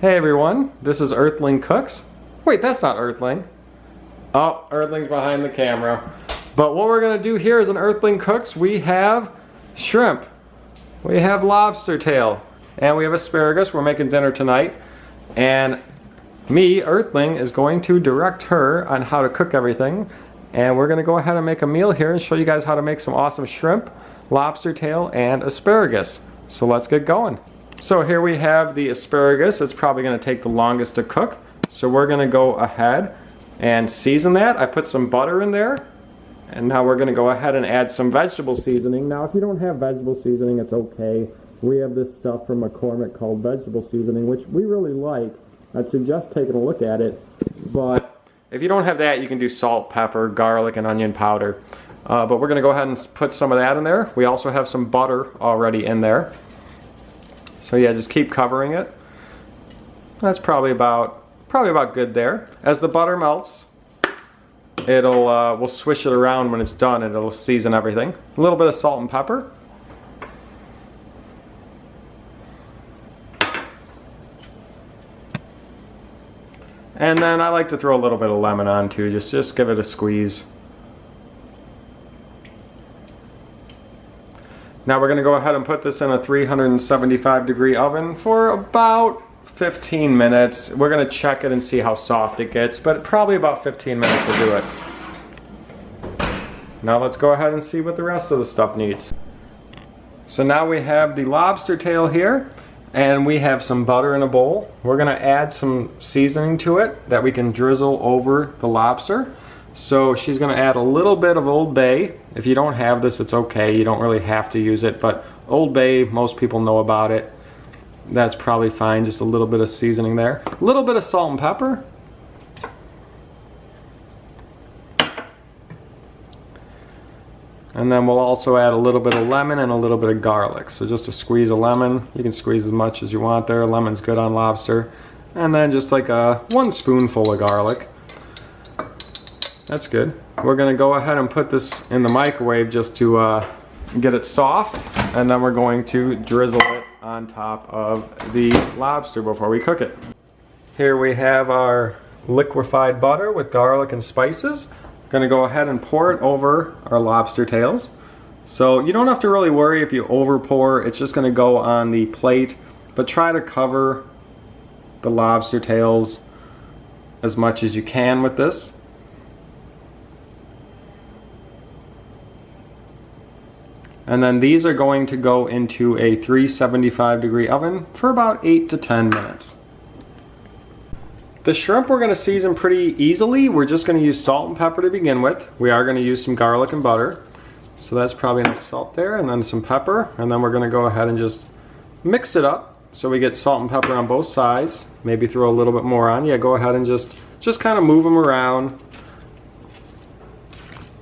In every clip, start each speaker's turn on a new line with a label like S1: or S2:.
S1: Hey everyone, this is Earthling Cooks. Wait, that's not Earthling. Oh, Earthling's behind the camera. But what we're gonna do here is in Earthling Cooks, we have shrimp, we have lobster tail, and we have asparagus. We're making dinner tonight. And me, Earthling, is going to direct her on how to cook everything. And we're gonna go ahead and make a meal here and show you guys how to make some awesome shrimp, lobster tail, and asparagus. So let's get going. So here we have the asparagus. It's probably going to take the longest to cook. So we're going to go ahead and season that. I put some butter in there. And now we're going to go ahead and add some vegetable seasoning. Now if you don't have vegetable seasoning, it's okay. We have this stuff from McCormick called vegetable seasoning, which we really like. I'd suggest taking a look at it. But if you don't have that, you can do salt, pepper, garlic, and onion powder. But we're going to go ahead and put some of that in there. We also have some butter already in there. So yeah, just keep covering it. That's probably about good there. As the butter melts, we'll swish it around when it's done and it'll season everything. A little bit of salt and pepper. And then I like to throw a little bit of lemon on too, just give it a squeeze. Now we're going to go ahead and put this in a 375-degree oven for about 15 minutes. We're going to check it and see how soft it gets, but probably about 15 minutes will do it. Now let's go ahead and see what the rest of the stuff needs. So now we have the lobster tail here, and we have some butter in a bowl. We're going to add some seasoning to it that we can drizzle over the lobster. So she's going to add a little bit of Old Bay. If you don't have this, it's okay. You don't really have to use it, but Old Bay, most people know about it. That's probably fine. Just a little bit of seasoning there. A little bit of salt and pepper. And then we'll also add a little bit of lemon and a little bit of garlic. So just a squeeze of lemon. You can squeeze as much as you want there. Lemon's good on lobster. And then just like one spoonful of garlic. That's good. We're going to go ahead and put this in the microwave just to get it soft, and then we're going to drizzle it on top of the lobster before we cook it. Here we have our liquefied butter with garlic and spices. Going to go ahead and pour it over our lobster tails. So you don't have to really worry if you over pour. It's just going to go on the plate, but try to cover the lobster tails as much as you can with this. And then these are going to go into a 375-degree oven for about 8 to 10 minutes. The shrimp we're going to season pretty easily. We're just going to use salt and pepper to begin with. We are going to use some garlic and butter. So that's probably enough salt there, and then some pepper. And then we're going to go ahead and just mix it up so we get salt and pepper on both sides. Maybe throw a little bit more on. Yeah, go ahead and just kind of move them around.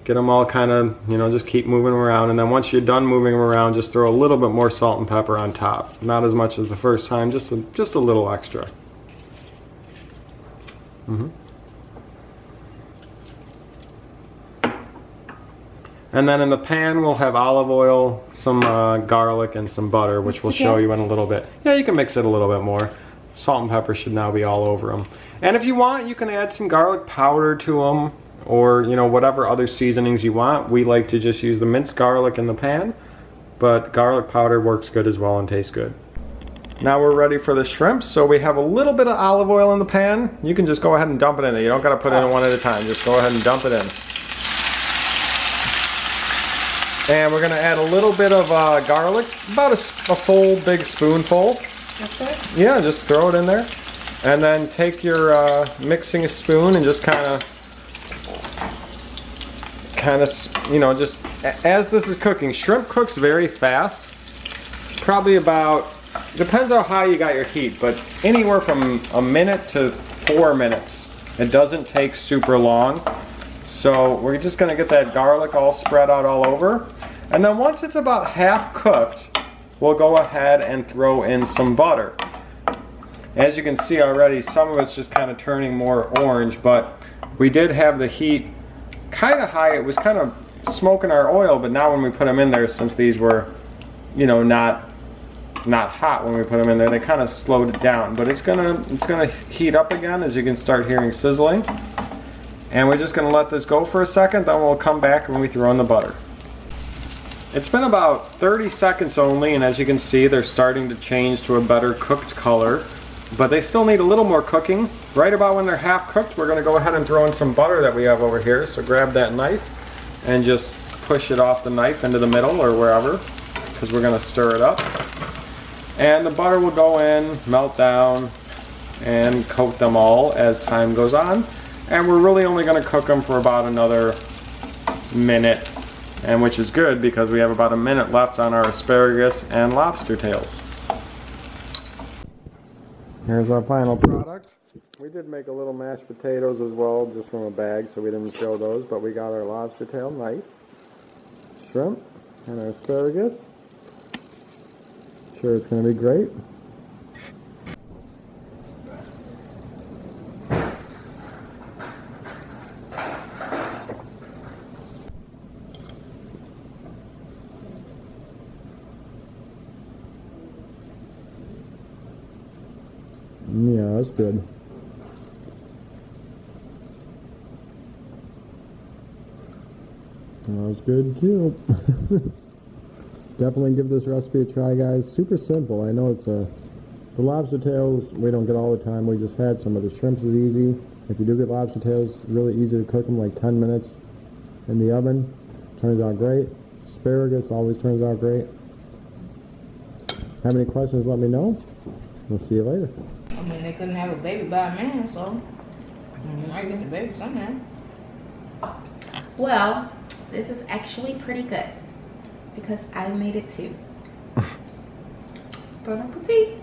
S1: Get them all kind of, just keep moving them around, and then once you're done moving them around, just throw a little bit more salt and pepper on top. Not as much as the first time, just a little extra. And then in the pan, we'll have olive oil, some garlic, and some butter, which we'll show you in a little bit. Yeah, you can mix it a little bit more. Salt and pepper should now be all over them. And if you want, you can add some garlic powder to them, or whatever other seasonings you want. We like to just use the minced garlic in the pan, but garlic powder works good as well and tastes good. Now we're ready for the shrimp. So we have a little bit of olive oil in the pan. You can just go ahead and dump it in there. You don't got to put it in one at a time. Just go ahead and dump it in. And we're going to add a little bit of garlic, about a full big spoonful.
S2: That's it?
S1: Yeah, just throw it in there. And then take your mixing spoon and just kind of, just as this is cooking. Shrimp cooks very fast. Probably about, depends how high you got your heat, but anywhere from a minute to 4 minutes. It doesn't take super long. So we're just going to get that garlic all spread out all over. And then once it's about half cooked, we'll go ahead and throw in some butter. As you can see already, some of it's just kind of turning more orange, but we did have the heat kind of high. It was kind of smoking our oil, but now when we put them in there, since these were, not not hot when we put them in there. They kind of slowed it down, but it's gonna heat up again as you can start hearing sizzling. And we're just gonna let this go for a second, then we'll come back when we throw in the butter. It's been about 30 seconds only, and as you can see, they're starting to change to a better cooked color, but they still need a little more cooking. Right about when they're half cooked, we're gonna go ahead and throw in some butter that we have over here. So grab that knife and just push it off the knife into the middle or wherever, because we're gonna stir it up. And the butter will go in, melt down, and coat them all as time goes on. And we're really only gonna cook them for about another minute, and which is good because we have about a minute left on our asparagus and lobster tails. Here's our final product. We did make a little mashed potatoes as well, just from a bag, so we didn't show those, but we got our lobster tail, nice. Shrimp and our asparagus. Sure, it's going to be great. Yeah, that's good. That was good too. Definitely give this recipe a try, guys. Super simple. I know it's the lobster tails we don't get all the time. We just had some, but the shrimps is easy. If you do get lobster tails, really easy to cook them, like 10 minutes in the oven. Turns out great. Asparagus always turns out great. Have any questions, let me know. We'll see you later.
S2: I mean, they couldn't have a baby by a man, so I get the baby somehow.
S3: Well, this is actually pretty good because I made it too. Bon appetit.